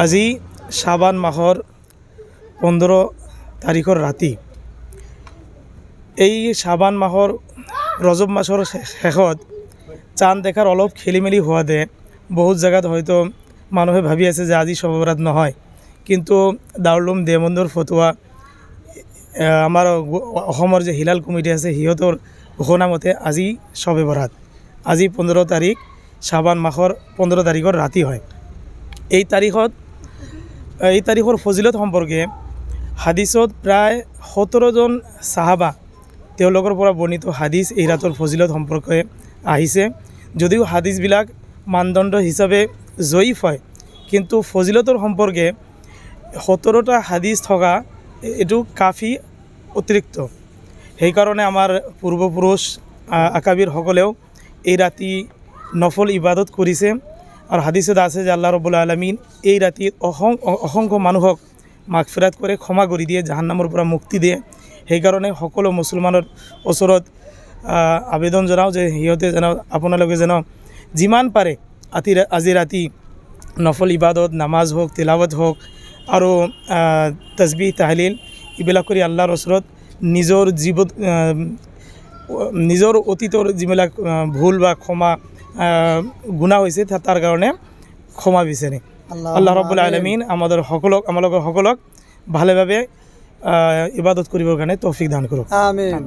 আজি শ্ৰাবান মাহৰ 15 তাৰিখৰ ৰাতি। এই শ্ৰাবান মাহৰ ৰজব মাছৰ শেষত চাঁদ দেখাৰ অলপ খেলি মেলি হোৱাতে বহুত জেগাত হয়তো মানুহে ভাবি আছে যে আজি শবে বৰাত নহয়, কিন্তু দাৰুল উলুম দেওবন্দৰ ফতোৱা আমাৰ অসমৰ যে হিলাল কমিটি আছে সিহঁতৰ ঘোষণা মতে আজি শবে বৰাত। আজি 15 তাৰিখ শ্ৰাবান মাহৰ 15 তাৰিখৰ ৰাতি হয়। এই তাৰিখৰ ফজিলত সম্পৰ্কে হাদিছত প্ৰায় 17জন সাহাবা তেওঁলোকৰ পৰা বৰ্ণিত হাদিছ এই ৰাতৰ ফজিলত সম্পৰ্কে আহিছে। যদিও হাদিছবিলাক মানদণ্ড হিচাপে জয়ীফ হয়, কিন্তু ফজিলতৰ সম্পৰ্কে 17টা হাদিছ থকা এইটো কাফি অতিৰিক্ত। সেইকাৰণে আমাৰ পূৰ্বপুৰুষ আকাবিৰসকলেও এই ৰাতি নফল ইবাদত কৰিছে। আৰু হাদিছত আছে যে আল্লাহ ৰব্বুল আলামিন এই ৰাতিত অসংখ্য মানুহক মাগফিৰাত কৰে, ক্ষমা কৰি দিয়ে, জাহান্নামৰ পৰা মুক্তি দিয়ে। সেইকাৰণে সকলো মুছলমানৰ ওচৰত আবেদন জনাওঁ যে সিহঁতে যেন আপোনালোকে যেন যিমান পাৰে আজি ৰাতি নফল ইবাদত, নামাজ হওক, তিলাৱত হওক আৰু তসবিহ তাহলিল এইবিলাক কৰি আল্লাহৰ ওচৰত নিজৰ অতীতৰ যিবিলাক ভুল বা ক্ষমা গুনাহ হৈছে তাৰ কাৰণে ক্ষমা বিচাৰে। আল্লাহ ৰব্বুল আলামিন আমালোকৰ সকলক ভালেভাৱে ইবাদত কৰিবৰ কাৰণে তৌফিক দান কৰক। আমিন।